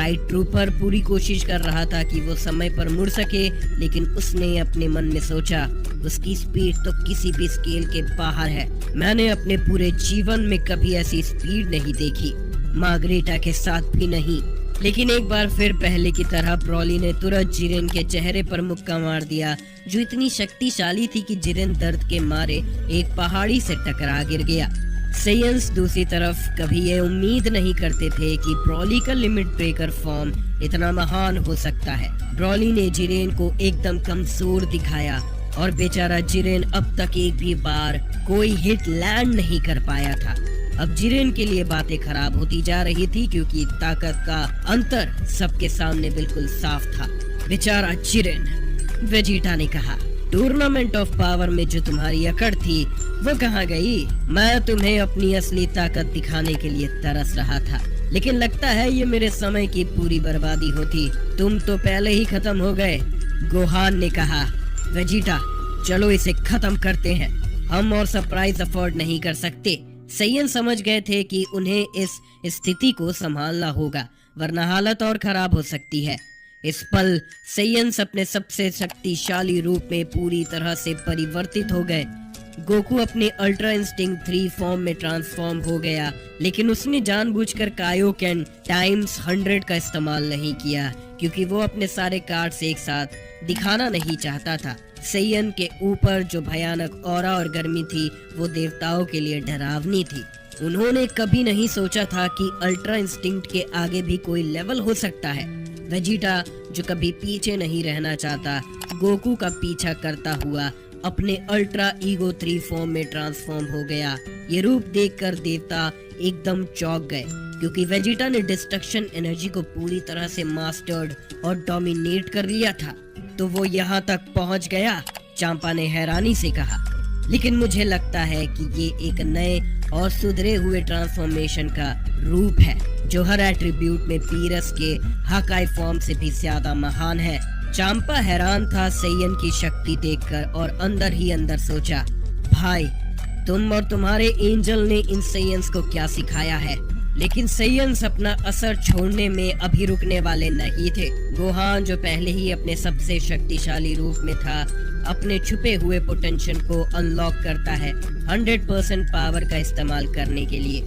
Night trooper पूरी कोशिश कर रहा था कि वो समय पर मुड़ सके, लेकिन उसने अपने मन में सोचा, उसकी स्पीड तो किसी भी स्केल के बाहर है। मैंने अपने पूरे जीवन में कभी ऐसी स्पीड नहीं देखी, मार्गरेटा के साथ भी नहीं। लेकिन एक बार फिर पहले की तरह ब्रॉली ने तुरंत जिरेन के चेहरे पर मुक्का मार दिया, जो इतनी शक्तिशाली थी कि जिरेन दर्द के मारे एक पहाड़ी से टकरा गिर गया। सेयंस दूसरी तरफ कभी ये उम्मीद नहीं करते थे कि ब्रॉली का लिमिट ब्रेकर फॉर्म इतना महान हो सकता है। ब्रॉली ने जिरेन को एकदम कमजोर दिखाया और बेचारा जिरेन अब तक एक भी बार कोई हिट लैंड नहीं कर पाया था। अब जिरेन के लिए बातें खराब होती जा रही थी, क्योंकि ताकत का अंतर सबके सामने बिल्कुल साफ था। बेचारा जिरेन, वेजिटा ने कहा। टूर्नामेंट ऑफ पावर में जो तुम्हारी अकड़ थी वो कहाँ गई? मैं तुम्हें अपनी असली ताकत दिखाने के लिए तरस रहा था, लेकिन लगता है ये मेरे समय की पूरी बर्बादी होती। तुम तो पहले ही खत्म हो गए, गोहान ने कहा। वेजिटा, चलो इसे खत्म करते हैं, हम और सरप्राइज अफोर्ड नहीं कर सकते। सेयन समझ गए थे कि उन्हें इस स्थिति को संभालना होगा, वरना हालत और खराब हो सकती है। इस पल सेयन्स अपने सबसे शक्तिशाली रूप में पूरी तरह से परिवर्तित हो गए। गोकू अपने अल्ट्रा इंस्टिंक्ट 3 फॉर्म में ट्रांसफॉर्म हो गया, लेकिन उसने जानबूझकर कायोकेन टाइम्स 100 का इस्तेमाल नहीं किया, क्योंकि वो अपने सारे कार्ड्स एक साथ दिखाना नहीं चाहता था। सेयन के ऊपर जो भयानक ऑरा और गर्मी थी वो देवताओं के लिए डरावनी थी। उन्होंने कभी नहीं सोचा था कि अल्ट्रा इंस्टिंक्ट के आगे भी कोई लेवल हो सकता है। वेजिटा, जो कभी पीछे नहीं रहना चाहता, गोकू का पीछा करता हुआ अपने अल्ट्रा ईगो 3 फॉर्म में ट्रांसफॉर्म हो गया। ये रूप देखकर देवता एकदम चौंक गए, क्योंकि वेजिटा ने डिस्ट्रक्शन एनर्जी को पूरी तरह से मास्टर्ड और डोमिनेट कर लिया था। तो वो यहाँ तक पहुँच गया? चांपा ने हैरानी से कहा। लेकिन मुझे लगता है कि ये एक नए और सुधरे हुए ट्रांसफॉर्मेशन का रूप है, जो हर एट्रीब्यूट में पीरस के हाकाई फॉर्म से भी ज्यादा महान है। चांपा हैरान था सेयन की शक्ति देखकर और अंदर ही अंदर सोचा, भाई तुम और तुम्हारे एंजल ने इन सेयन्स को क्या सिखाया है। लेकिन सेयन्स अपना असर छोड़ने में अभी रुकने वाले नहीं थे। गोहान, जो पहले ही अपने सबसे शक्तिशाली रूप में था, अपने छुपे हुए पोटेंशियल को अनलॉक करता है 100% पावर का इस्तेमाल करने के लिए।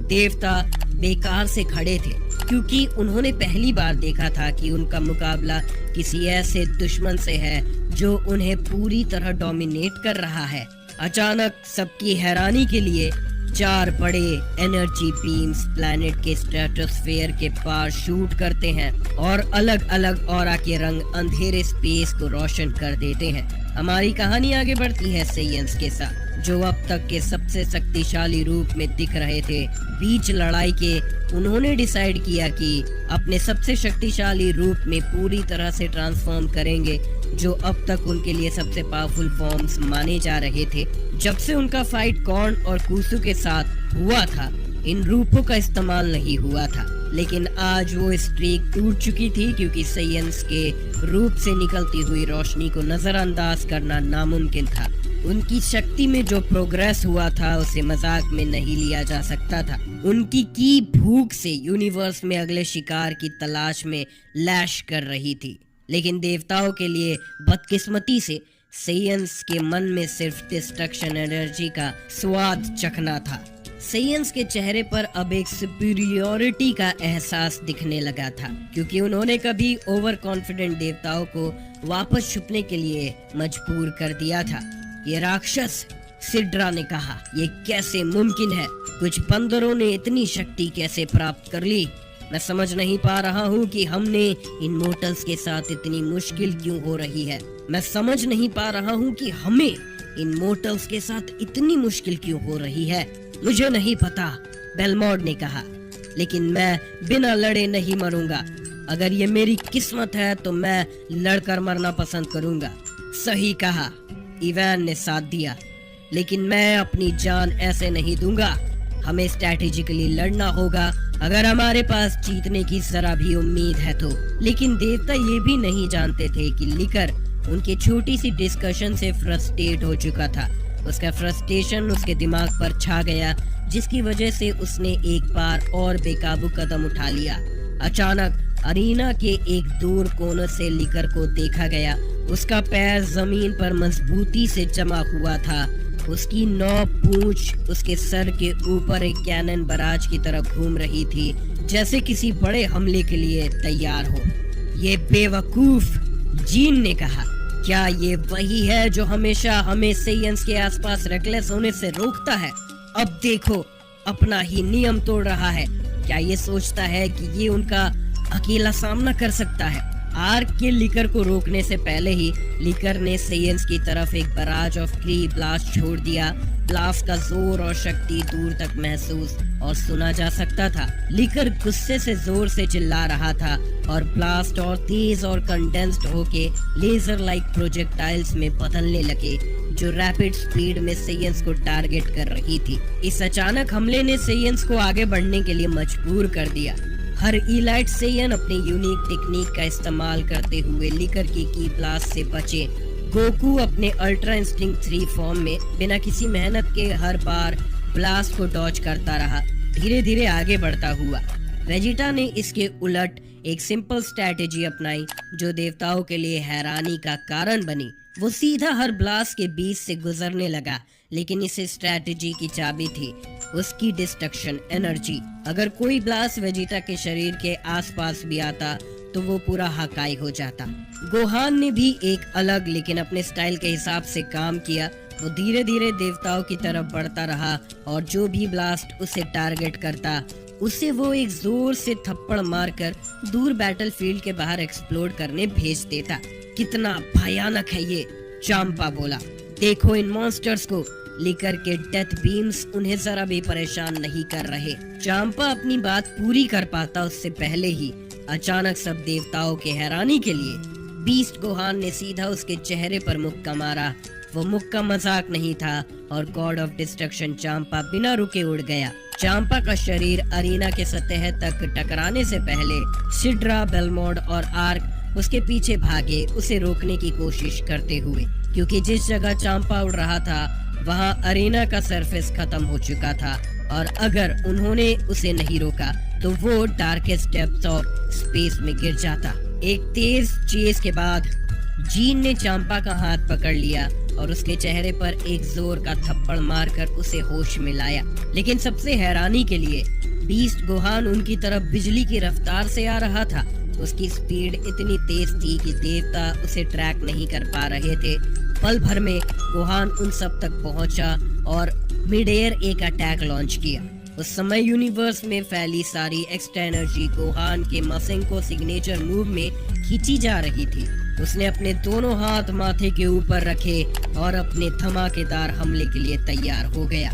देवता बेकार से खड़े थे, क्योंकि उन्होंने पहली बार देखा था कि उनका मुकाबला किसी ऐसे दुश्मन से है जो उन्हें पूरी तरह डोमिनेट कर रहा है। अचानक सबकी हैरानी के लिए 4 बड़े एनर्जी बीम्स प्लैनेट के स्ट्रेटोस्फेयर के पार शूट करते हैं और अलग अलग ऑरा के रंग अंधेरे स्पेस को रोशन कर देते हैं। हमारी कहानी आगे बढ़ती है सेयन्स के साथ, जो अब तक के सबसे शक्तिशाली रूप में दिख रहे थे। बीच लड़ाई के उन्होंने डिसाइड किया कि अपने सबसे शक्तिशाली रूप में पूरी तरह से ट्रांसफॉर्म करेंगे, जो अब तक उनके लिए सबसे पावरफुल फॉर्म्स माने जा रहे थे। जब से उनका फाइट कॉर्न और कुसु के साथ हुआ था, इन रूपों का इस्तेमाल नहीं हुआ था, लेकिन आज वो स्ट्रीक टूट चुकी थी, क्योंकि सेयन्स के रूप से निकलती हुई रोशनी को नजरअंदाज करना नामुमकिन था। उनकी शक्ति में जो प्रोग्रेस हुआ था उसे मजाक में नहीं लिया जा सकता था। उनकी की भूख से यूनिवर्स में अगले शिकार की तलाश में लैश कर रही थी। लेकिन देवताओं के लिए बदकिस्मती से सेयन्स के मन में सिर्फ डिस्ट्रक्शन एनर्जी का स्वाद चखना था। सेयन्स के चेहरे पर अब एक सुपीरियोरिटी का एहसास दिखने लगा था, क्योंकि उन्होंने कभी ओवर कॉन्फिडेंट देवताओं को वापस छुपने के लिए मजबूर कर दिया था। ये राक्षस, सिड्रा ने कहा, ये कैसे मुमकिन है? कुछ बंदरों ने इतनी शक्ति कैसे प्राप्त कर ली? मैं समझ नहीं पा रहा हूँ कि हमने इन मोर्टल्स के साथ इतनी मुश्किल क्यों हो रही है। मैं समझ नहीं पा रहा हूँ कि हमें इन मोर्टल्स के साथ इतनी मुश्किल क्यों हो रही है। मुझे नहीं पता, बेलमोंड ने कहा, लेकिन मैं बिना लड़े नहीं मरूंगा। अगर ये मेरी किस्मत है तो मैं लड़कर मरना पसंद करूंगा। सही कहा, इवान ने साथ दिया, लेकिन मैं अपनी जान ऐसे नहीं दूंगा। हमें स्ट्रैटेजिकली लड़ना होगा अगर हमारे पास जीतने की जरा भी उम्मीद है तो। लेकिन देवता ये भी नहीं जानते थे कि लिकर उनकी छोटी सी डिस्कशन से फ्रस्ट्रेट हो चुका था। उसका फ्रस्ट्रेशन उसके दिमाग पर छा गया, जिसकी वजह से उसने एक बार और बेकाबू कदम उठा लिया। अचानक अरीना के एक दूर कोने से लीकर को देखा गया। उसका पैर जमीन पर मजबूती से जमा हुआ था। उसकी 9 पूंछ उसके सर के ऊपर एक कैनन बराज की तरह घूम रही थी, जैसे किसी बड़े हमले के लिए तैयार हो। ये बेवकूफ, जीन ने कहा। क्या ये वही है जो हमेशा हमें सेयंस के आसपास रेकलेस होने से रोकता है? अब देखो, अपना ही नियम तोड़ रहा है। क्या ये सोचता है कि ये उनका अकेला सामना कर सकता है? आर्क के लीकर को रोकने से पहले ही लीकर ने सेयंस की तरफ एक बराज ऑफ क्री ब्लास्ट छोड़ दिया। ब्लास्ट का जोर और शक्ति दूर तक महसूस और सुना जा सकता था। लीकर गुस्से से जोर से चिल्ला रहा था और ब्लास्ट और तेज और कंडेंस्ड होके लेजर लाइक प्रोजेक्टाइल्स में बदलने लगे, जो रैपिड स्पीड में सेयंस को टारगेट कर रही थी। इस अचानक हमले ने सेयंस को आगे बढ़ने के लिए मजबूर कर दिया। हर इलाइट सेयन अपनी यूनिक टेक्निक का इस्तेमाल करते हुए लीकर की ब्लास्ट से बचे। गोकू अपने अल्ट्रा इंस्टिंक्ट 3 फॉर्म में बिना किसी मेहनत के हर बार ब्लास्ट को डॉज करता रहा, धीरे धीरे आगे बढ़ता हुआ। वेजिटा ने इसके उलट एक सिंपल स्ट्रैटेजी अपनाई, जो देवताओं के लिए हैरानी का कारण बनी। वो सीधा हर ब्लास्ट के बीच से गुजरने लगा, लेकिन इस स्ट्रैटेजी की चाबी थी उसकी डिस्ट्रक्शन एनर्जी। अगर कोई ब्लास्ट वेजिटा के शरीर के आसपास भी आता तो वो पूरा हकाई हो जाता। गोहान ने भी एक अलग लेकिन अपने स्टाइल के हिसाब से काम किया। वो धीरे धीरे देवताओं की तरफ बढ़ता रहा और जो भी ब्लास्ट उसे टारगेट करता उसे वो एक जोर से थप्पड़ मारकर दूर बैटलफील्ड के बाहर एक्सप्लोड करने भेज देता। कितना भयानक है ये, चांपा बोला। देखो इन मॉन्स्टर्स को। लीकर के डेथ बीम्स उन्हें जरा भी परेशान नहीं कर रहे। चांपा अपनी बात पूरी कर पाता उससे पहले ही अचानक सब देवताओं के हैरानी के लिए बीस्ट गोहान ने सीधा उसके चेहरे पर मुक्का मारा। वो मुक्का मजाक नहीं था और गॉड ऑफ डिस्ट्रक्शन चांपा बिना रुके उड़ गया। चांपा का शरीर अरीना के सतह तक टकराने से पहले सिड्रा, बेलमोड और आर्क उसके पीछे भागे, उसे रोकने की कोशिश करते हुए, क्योंकि जिस जगह चांपा उड़ रहा था वहाँ अरीना का सरफेस खत्म हो चुका था और अगर उन्होंने उसे नहीं रोका तो वो डार्केस्ट डेप्थ्स ऑफ स्पेस में गिर जाता। एक तेज चेस के बाद जीन ने चांपा का हाथ पकड़ लिया और उसके चेहरे पर एक जोर का थप्पड़ मारकर उसे होश में लाया। लेकिन सबसे हैरानी के लिए बीस्ट गोहान उनकी तरफ बिजली की रफ्तार से आ रहा था। उसकी स्पीड इतनी तेज थी कि देवता उसे ट्रैक नहीं कर पा रहे थे। पल भर में गोहान उन सब तक पहुंचा और मिड एयर एक अटैक लॉन्च किया। उस समय यूनिवर्स में फैली सारी एक्स्ट्रा एनर्जी गोहान के मसेंको सिग्नेचर मूव में खींची जा रही थी। उसने अपने दोनों हाथ माथे के ऊपर रखे और अपने धमाकेदार हमले के लिए तैयार हो गया।